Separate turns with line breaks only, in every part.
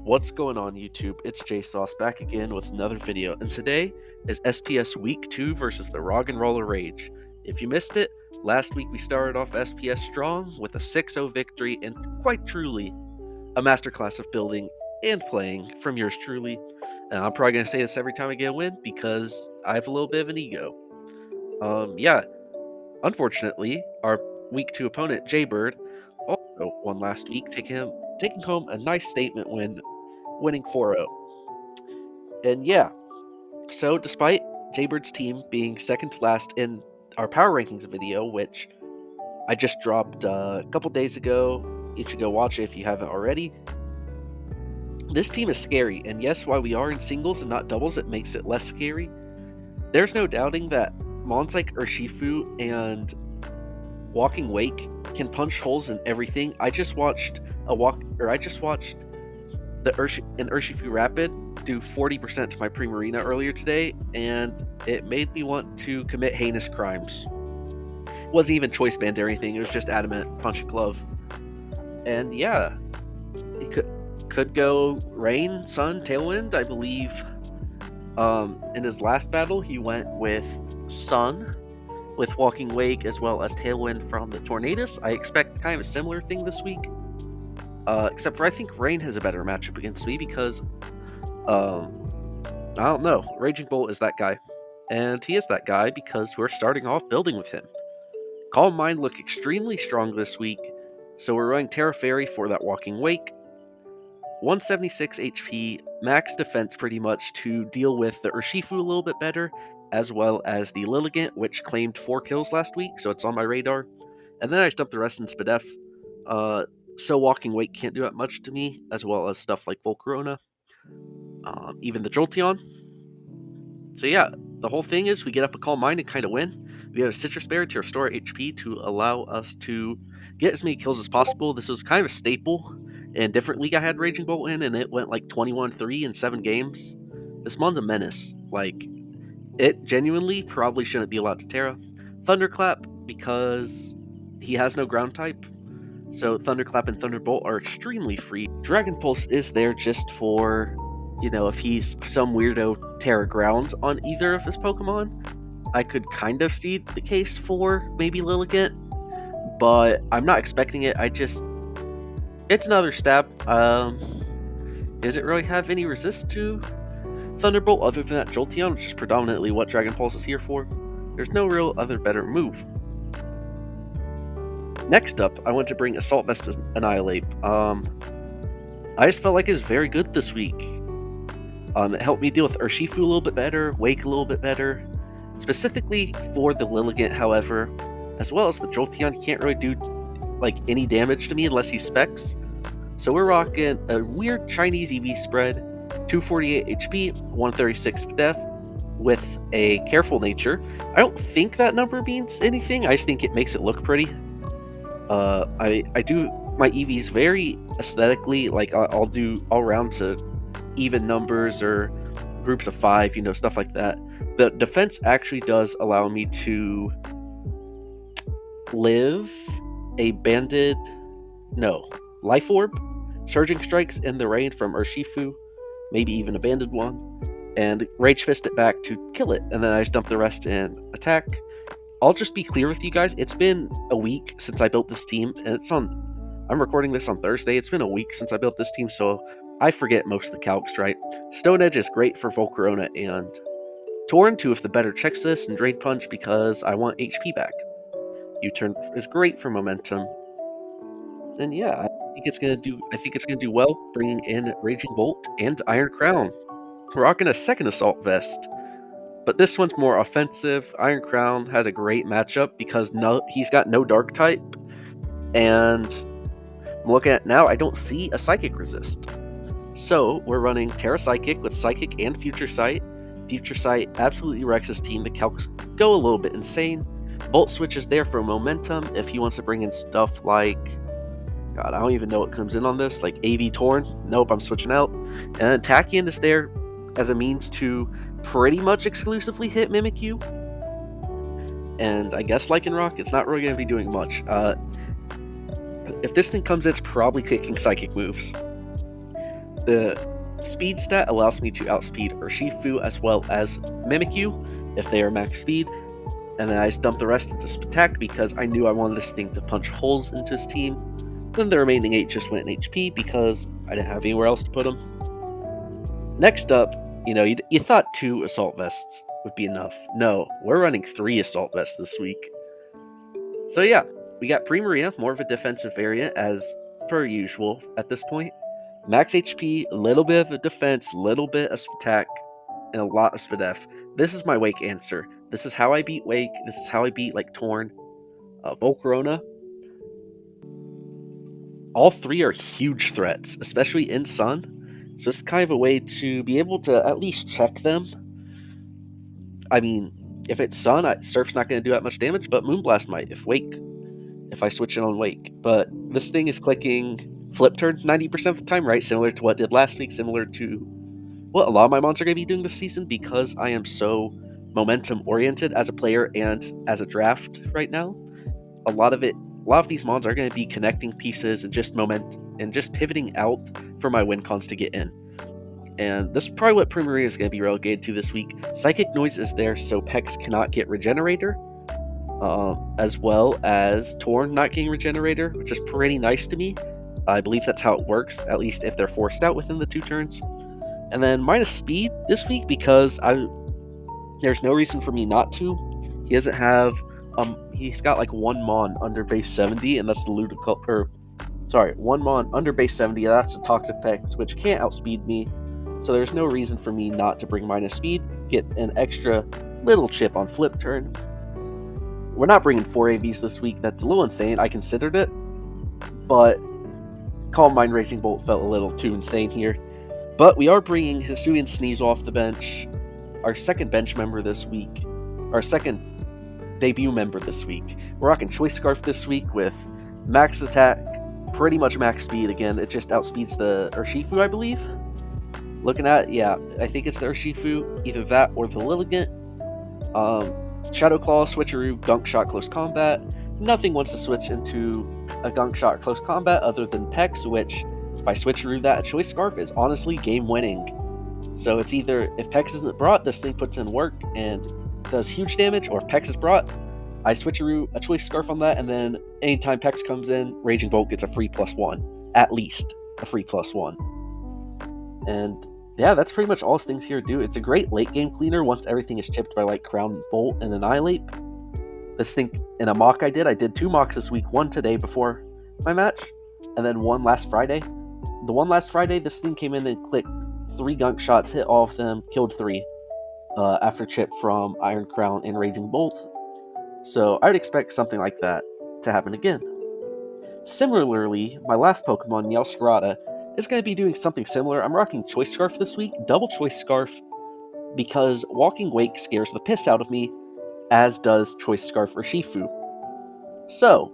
What's going on YouTube? It's JSauce back again with another video, and today is SPS Week 2 versus the Rock and Roller Rage. If you missed it, last week we started off SPS strong with a 6-0 victory and quite truly a masterclass of building and playing from yours truly. And I'm probably going to say this every time I get a win because I have a little bit of an ego. Unfortunately, our Week 2 opponent, Jaybird, also won last week, taking home a nice statement win, winning 4-0. And yeah, so despite Jaybird's team being second to last in our power rankings video, which I just dropped a couple days ago, you should go watch it if you haven't already. This team is scary, and yes, while we are in singles and not doubles, it makes it less scary. There's no doubting that mons like Urshifu and Walking Wake can punch holes in everything. I just watched an Urshifu Rapid do 40% to my Primarina earlier today, and it made me want to commit heinous crimes. It wasn't even choice band or anything, it was just adamant punch and glove. And yeah, it could go Rain, Sun, Tailwind. I believe in his last battle he went with Sun with Walking Wake as well as Tailwind from the Tornadus. I expect kind of a similar thing this week. Except for I think Rain has a better matchup against me because, I don't know, Raging Bolt is that guy. And he is that guy because we're starting off building with him. Calm Mind look extremely strong this week, so we're running Tera Fairy for that Walking Wake. 176 HP, max defense pretty much to deal with the Urshifu a little bit better, as well as the Lilligant, which claimed 4 kills last week, so it's on my radar. And then I just dumped the rest in Spadef. So Walking Wake can't do that much to me, as well as stuff like Volcarona, even the Jolteon. So yeah, the whole thing is we get up a Calm Mind and kind of win. We have a Citrus Berry to restore HP to allow us to get as many kills as possible. This was kind of a staple. In a different league I had Raging Bolt in, and it went like 21-3 in 7 games. This mon's a menace. Like, it genuinely probably shouldn't be allowed to Tera. Thunderclap, because he has no ground type. So Thunderclap and Thunderbolt are extremely free. Dragon Pulse is there just for, if he's some weirdo Tera ground on either of his Pokemon. I could kind of see the case for maybe Lilligant, but I'm not expecting it. It's another stab. Does it really have any resist to Thunderbolt other than that Jolteon, which is predominantly what Dragon Pulse is here for? There's no real other better move. Next up, I want to bring Assault Vest Annihilate. I just felt like it was very good this week. It helped me deal with Urshifu a little bit better, Wake a little bit better. Specifically for the Lilligant, however, as well as the Jolteon, he can't really do any damage to me unless he specs. So we're rocking a weird Chinese EV spread, 248 HP, 136 def, with a careful nature. I don't think that number means anything, I just think it makes it look pretty. I do my EVs very aesthetically, I'll round to even numbers or groups of 5, stuff like that. The defense actually does allow me to live a Life Orb, Surging Strikes in the rain from Urshifu, maybe even a banded one, and Rage Fist it back to kill it, and then I just dump the rest in attack. I'll just be clear with you guys, it's been a week since I built this team, and I'm recording this on Thursday, it's been a week since I built this team, so I forget most of the calcs, right? Stone Edge is great for Volcarona and Torn, 2 of the better checks this, and Drain Punch because I want HP back. U-Turn is great for momentum. And yeah, I think it's gonna do well, bringing in Raging Bolt and Iron Crown. We're rocking a second Assault Vest, but this one's more offensive. Iron Crown has a great matchup because he's got no Dark type, and I'm looking at now, I don't see a Psychic resist. So we're running Tera Psychic with Psychic and Future Sight. Future Sight absolutely wrecks his team. The calcs go a little bit insane. Volt Switch is there for momentum if he wants to bring in stuff like, God, I don't even know what comes in on this, like AV Torn. Nope, I'm switching out. And Tachyon is there as a means to pretty much exclusively hit Mimikyu. And I guess Lycanroc, it's not really going to be doing much. If this thing comes in, it's probably kicking Psychic moves. The speed stat allows me to outspeed Urshifu as well as Mimikyu if they are max speed, and then I just dumped the rest into Spatak because I knew I wanted this thing to punch holes into his team. Then the remaining 8 just went in HP because I didn't have anywhere else to put them. Next up, you thought 2 Assault Vests would be enough. No, we're running 3 Assault Vests this week. So yeah, we got Primarina, more of a defensive variant as per usual at this point. Max HP, a little bit of a defense, little bit of attack, and a lot of Spadef. This is my Wake answer. This is how I beat Wake. This is how I beat like Torn, Volcarona. All 3 are huge threats, especially in Sun. So it's kind of a way to be able to at least check them. I mean, if it's Sun, Surf's not going to do that much damage, but Moonblast might if I switch it on Wake. But this thing is clicking Flip Turn 90% of the time, right? Similar to what it did last week, similar to what a lot of my mons are going to be doing this season because I am so momentum-oriented as a player and as a draft right now. A lot of these mons are going to be connecting pieces and just pivoting out for my win cons to get in. And this is probably what Primarina is going to be relegated to this week. Psychic Noise is there so Pex cannot get Regenerator, as well as Torn not getting Regenerator, which is pretty nice to me. I believe that's how it works, at least if they're forced out within the 2 turns. And then minus speed this week because there's no reason for me not to. He doesn't have he's got like 1 mon under base 70, and that's the one mon under base 70, that's the Toxic Pex, which can't outspeed me. So there's no reason for me not to bring minus speed, get an extra little chip on flip turn. We're not bringing 4 AVs this week. That's a little insane. I considered it, but Calm Mind Raging Bolt felt a little too insane here. But we are bringing Hisuian Sneasel off the bench, our second bench member this week, our second debut member this week. We're rocking Choice Scarf this week with max attack, pretty much max speed again. It just outspeeds the Urshifu, I believe. Looking at, yeah, I think it's the Urshifu, either that or the Lilligant. Shadow Claw, Switcheroo, Gunk Shot, Close Combat. Nothing wants to switch into a Gunk Shot Close Combat other than Pex, which, if I Switcheroo that, Choice Scarf is honestly game-winning. So it's either, if Pex isn't brought, this thing puts in work and does huge damage, or if Pex is brought, I Switcheroo a Choice Scarf on that, and then anytime Pex comes in, Raging Bolt gets a free +1. At least a free +1. And yeah, that's pretty much all things here do. It's a great late game cleaner once everything is chipped by like Crown Bolt and Annihilate. This thing, in a mock I did 2 mocks this week, 1 today before my match, and then 1 last Friday. The one last Friday, this thing came in and clicked 3 gunk shots, hit all of them, killed 3 after chip from Iron Crown and Raging Bolt. So I would expect something like that to happen again. Similarly, my last Pokemon, Meowscarada, is going to be doing something similar. I'm rocking Choice Scarf this week, double Choice Scarf, because Walking Wake scares the piss out of me, as does Choice Scarf Urshifu. So,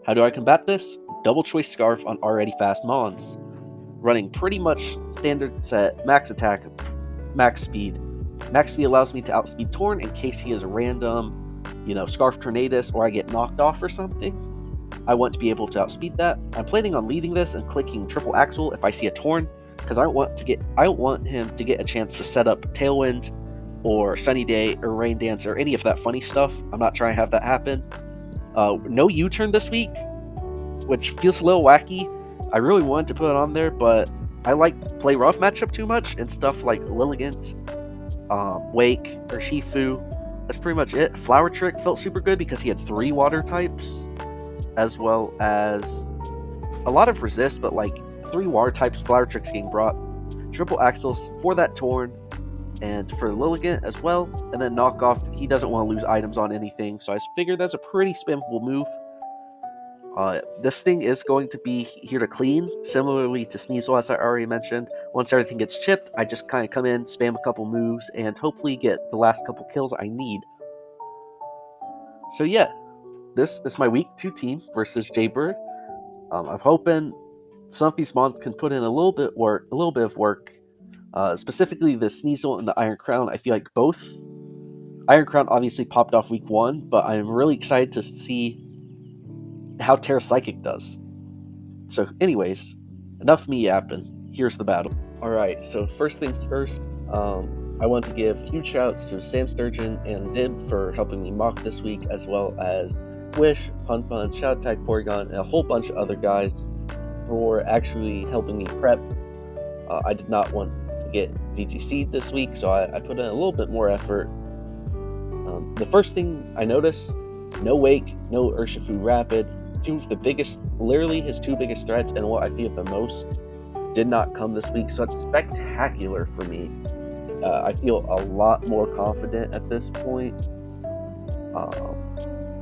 how do I combat this? Double Choice Scarf on already fast mons. Running pretty much standard set, max attack, max speed. Max speed allows me to outspeed Torn in case he is a random, Scarf Tornadus or I get knocked off or something. I want to be able to outspeed that. I'm planning on leading this and clicking Triple Axle if I see a Torn, because I don't want him to get a chance to set up Tailwind or Sunny Day or Rain Dance or any of that funny stuff. I'm not trying to have that happen. No U-turn this week, which feels a little wacky. I really wanted to put it on there, but I like Play Rough matchup too much, and stuff like Lilligant, Wake, or Shifu. That's pretty much it. Flower Trick felt super good because he had 3 water types, as well as a lot of resist, but like 3 water types, Flower Tricks getting brought. Triple Axles for that Torn, and for Lilligant as well, and then Knockoff, he doesn't want to lose items on anything, so I figured that's a pretty spammable move. This thing is going to be here to clean, similarly to Sneasel, as I already mentioned. Once everything gets chipped, I just kind of come in, spam a couple moves, and hopefully get the last couple kills I need. So yeah, this is my week 2 team versus Jaybird. I'm hoping some of these mons can put in a little bit of work. Specifically the Sneasel and the Iron Crown. I feel like both. Iron Crown obviously popped off week 1, but I'm really excited to see how Tera Psychic does. So anyways, enough me yapping. here's the battle. Alright, so first things first, I want to give huge shouts to Sam Sturgeon and Dib for helping me mock this week, as well as Wish, Pun Pun, Shout Tag Porygon, and a whole bunch of other guys for actually helping me prep. I did not want to get VGC'd this week, so I put in a little bit more effort. The first thing I noticed, no Wake, no Urshifu Rapid. Literally his two biggest threats and what I fear the most did not come this week, so it's spectacular for me. I feel a lot more confident at this point.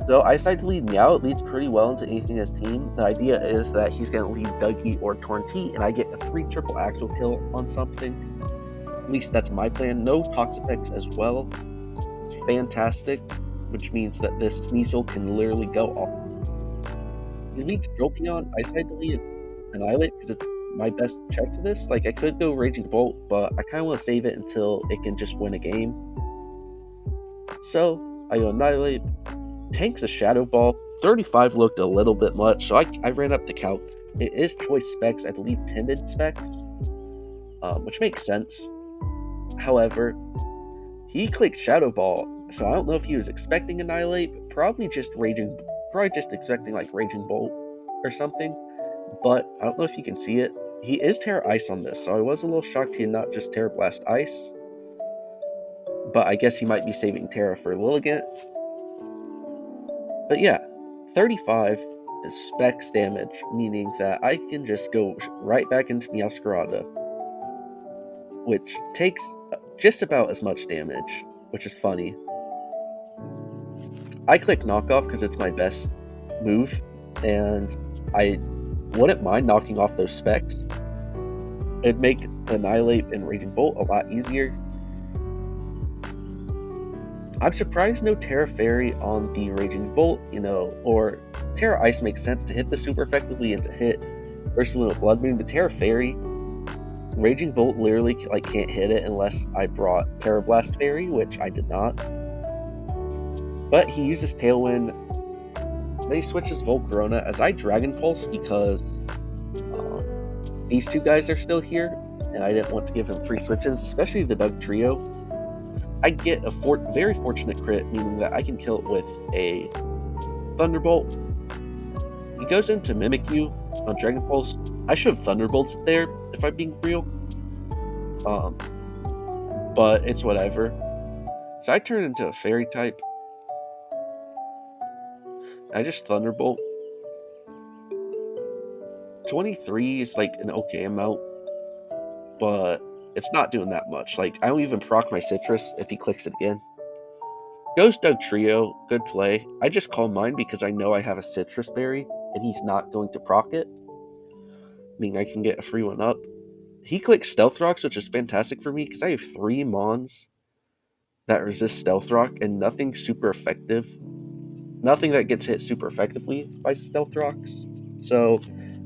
So I decided to lead Meow. It leads pretty well into anything as team. The idea is that he's going to lead Dougie or Tornti, and I get a free triple axle kill on something. At least that's my plan. No Toxapex as well. Fantastic, which means that this Sneasel can literally go off. He leads Jolteon. I decided to lead Annihilate because it's my best check to this. Like, I could go Raging Bolt, but I kind of want to save it until it can just win a game. So I go Annihilate. Tanks a Shadow Ball. 35 looked a little bit much, so I ran up the calc. It is choice specs, I believe timid specs, which makes sense. However, he clicked Shadow Ball, so I don't know if he was expecting Annihilate, but probably just expecting like Raging Bolt or something. But I don't know if you can see it. He is Tera Ice on this, so I was a little shocked he had not just Tera Blast Ice. But I guess he might be saving Tera for Lilligant. But yeah, 35 is specs damage, meaning that I can just go right back into Meowscarada, which takes just about as much damage, which is funny. I click Knockoff because it's my best move, and I wouldn't mind knocking off those specs. It'd make Annihilate and Raging Bolt a lot easier. I'm surprised no Tera Fairy on the Raging Bolt, or Tera Ice makes sense to hit this super effectively and to hit Ursaluna Blood Moon, but Tera Fairy, Raging Bolt literally can't hit it unless I brought Tera Blast Fairy, which I did not. But he uses Tailwind, then he switches Volcarona as I Dragon Pulse because these two guys are still here, and I didn't want to give him free switches, especially the Doug Trio. I get a very fortunate crit, meaning that I can kill it with a Thunderbolt. He goes into Mimikyu on Dragon Pulse. I should have Thunderbolted there, if I'm being real. But it's whatever. So I turn into a Fairy type. I just Thunderbolt. 23 is an okay amount, but it's not doing that much. I don't even proc my Citrus if he clicks it again. Goes Doug Trio, good play. I just call mine because I know I have a Citrus Berry, and he's not going to proc it. Meaning I can get a free one up. He clicks Stealth Rocks, which is fantastic for me, because I have 3 Mons that resist Stealth Rock, and nothing super effective. Nothing that gets hit super effectively by Stealth Rocks. So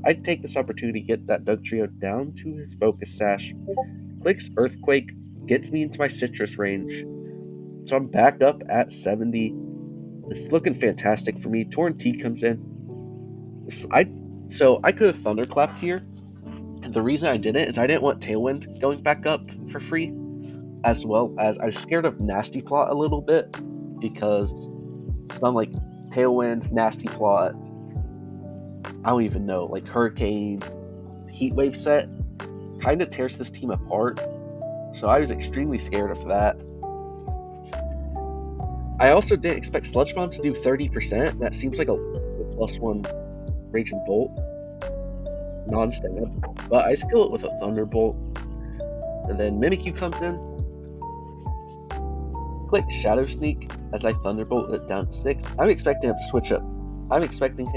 I take this opportunity to get that Doug Trio down to his Focus Sash. Clicks Earthquake, gets me into my Citrus range. So I'm back up at 70. This is looking fantastic for me. Tornti comes in. So I could have Thunderclapped here. And the reason I didn't is I didn't want Tailwind going back up for free. As well as I was scared of Nasty Plot a little bit. Because some Tailwind, Nasty Plot, I don't even know, Hurricane, Heatwave set kind of tears this team apart, so I was extremely scared of that. I also didn't expect Sludge Bomb to do 30%. That seems like a +1 Raging Bolt non-stab, but I skill it with a Thunderbolt, and then Mimikyu comes in. Click Shadow Sneak as I Thunderbolt it down to 6. I'm expecting him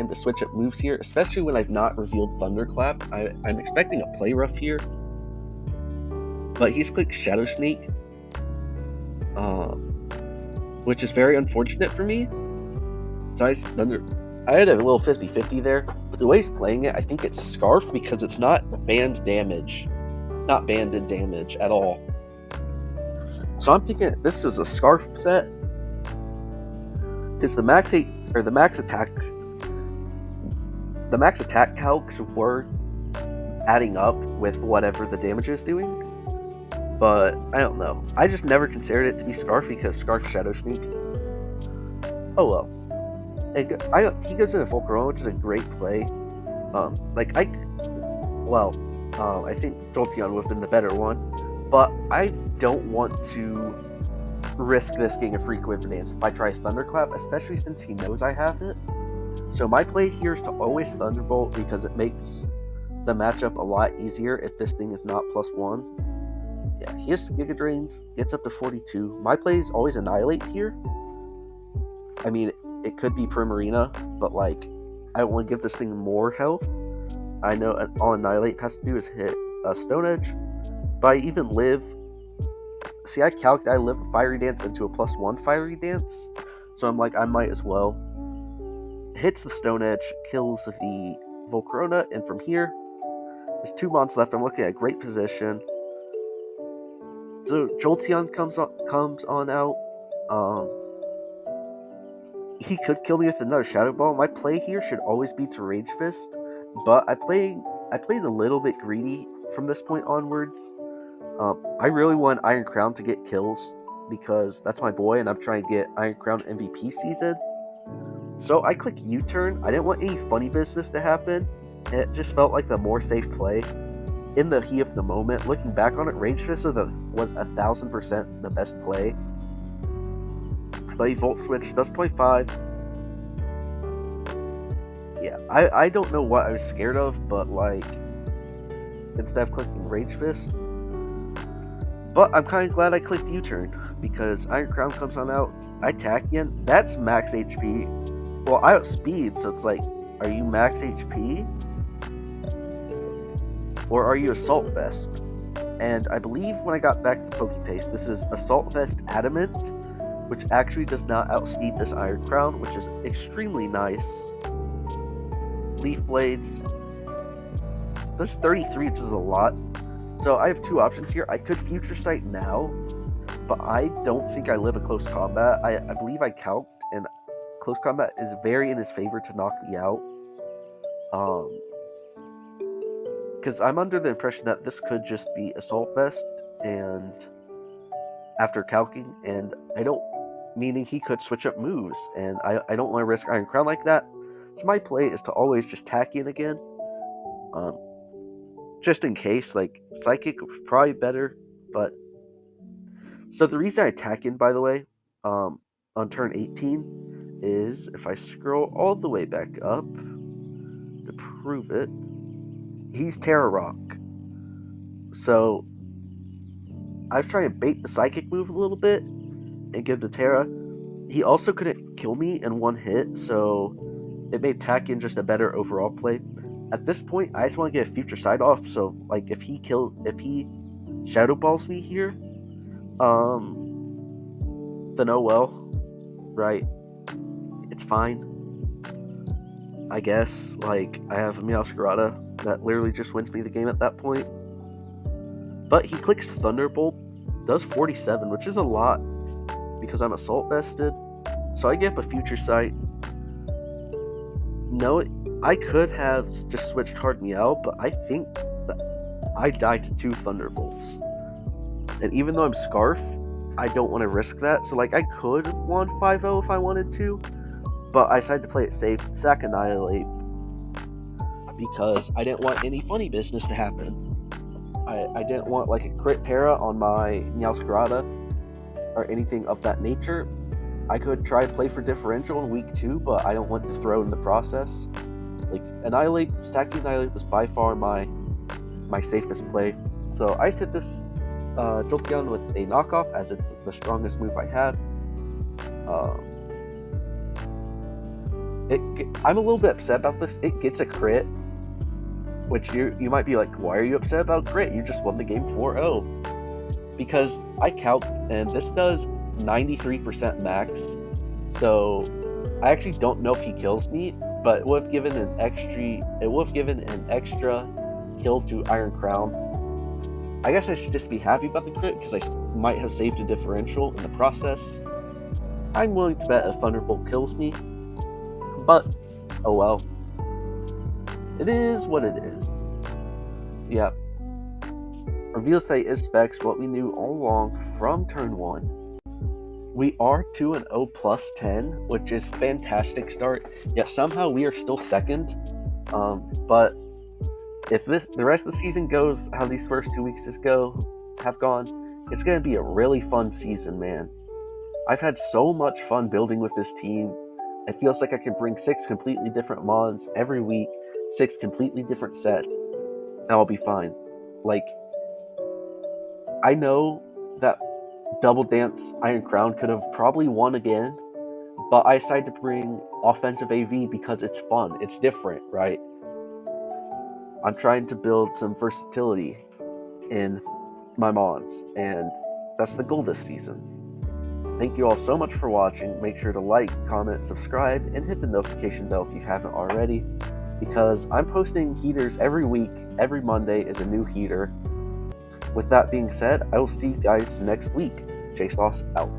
to switch up moves here, especially when I've not revealed Thunderclap. I'm expecting a Play Rough here, but he's clicked Shadow Sneak, which is very unfortunate for me. So I had a little 50-50 there, but the way he's playing it, I think it's Scarf because it's not banned damage, not banded damage at all. So I'm thinking this is a Scarf set, because the max attack calcs were adding up with whatever the damage is doing. But I don't know. I just never considered it to be Scarf because Scarf Shadow Sneak. Oh well. He goes into Volcarona, which is a great play. I think Jolteon would have been the better one, but I don't want to risk this getting a free coincidence if I try Thunderclap, especially since he knows I have it. So my play here is to always Thunderbolt because it makes the matchup a lot easier if this thing is not +1. Yeah, he has Giga Drains, gets up to 42. My play is always Annihilate here. I mean, it could be Primarina, but like, I don't want to give this thing more health. I know all Annihilate has to do is hit a Stone Edge, but I even live. See, I calculated I live a Fiery Dance into a +1 Fiery Dance, so I'm like, I might as well. Hits the Stone Edge, kills the Volcarona, and from here, there's 2 months left. I'm looking at a great position. So Jolteon comes on out. He could kill me with another Shadow Ball. My play here should always be to Rage Fist, but I played a little bit greedy from this point onwards. I really want Iron Crown to get kills because that's my boy, and I'm trying to get Iron Crown MVP season. So I click U-turn. I didn't want any funny business to happen. It just felt like the more safe play. In the heat of the moment, looking back on it, Rage Fist was 1,000% the best play. But he Volt Switch, does 25. Yeah, I don't know what I was scared of, but like, instead of clicking Rage Fist. But I'm kind of glad I clicked U-turn, because Iron Crown comes on out, I attack again, that's max HP. Well, I outspeed, so it's like, are you max HP? Or are you Assault Vest? And I believe when I got back to Pokepaste, this is Assault Vest Adamant, which actually does not outspeed this Iron Crown, which is extremely nice. Leaf Blades does 33, which is a lot. So I have 2 options here. I could Future Sight now, but I don't think I live a close combat. I believe I calced, and close combat is very in his favor to knock me out. Because I'm under the impression that this could just be Assault Vest, and after calcing, and meaning he could switch up moves, and I don't want to risk Iron Crown like that. So my play is to always just tack in again. Just in case, like, Psychic was probably better, but... So the reason I attack in, by the way, on turn 18, is if I scroll all the way back up to prove it, he's Tera Rock. So I was trying to bait the Psychic move a little bit and give to Tera. He also couldn't kill me in one hit, so it made tack in just a better overall play. At this point, I just want to get a Future Sight off, so like if he Shadow Balls me here, then oh well, right? It's fine, I guess. Like, I have a Meowscarada that literally just wins me the game at that point. But he clicks Thunderbolt, does 47, which is a lot because I'm Assault Vested. So I get up a Future Sight. No, I could have just switched Hard Meow, but I think that I died to 2 Thunderbolts. And even though I'm Scarf, I don't want to risk that. So like, I could 1-5-0 if I wanted to, but I decided to play it safe, sack Annihilate, because I didn't want any funny business to happen. I didn't want like a crit para on my Meowscarada or anything of that nature. I could try to play for differential in week 2, but I don't want to throw in the process. Like, stacking Annihilate was by far my safest play. So I set this Jolteon with a knockoff as it's the strongest move I had. I'm a little bit upset about this. It gets a crit, which you might be like, why are you upset about crit? You just won the game 4-0. Because I calc, and this does 93% max, so I actually don't know if he kills me, but it would have given an extra kill to Iron Crown. I guess I should just be happy about the crit because I might have saved a differential in the process. I'm willing to bet a Thunderbolt kills me, but oh well. It is what it is. Yep. Reveals today is specs what we knew all along from turn 1. We are 2-0 plus 10, which is fantastic start. Yet somehow we are still second. But if the rest of the season goes how these first 2 weeks have gone, it's going to be a really fun season, man. I've had so much fun building with this team. It feels like I can bring 6 completely different mods every week, 6 completely different sets, and I'll be fine. Like, I know that Double Dance Iron Crown could have probably won again, but I decided to bring offensive AV because it's fun. It's different, right? I'm trying to build some versatility in my mods, and that's the goal this season. Thank you all so much for watching. Make sure to like, comment, subscribe, and hit the notification bell if you haven't already, because I'm posting heaters every week. Every Monday is a new heater. With that being said, I will see you guys next week. Chase Loss out.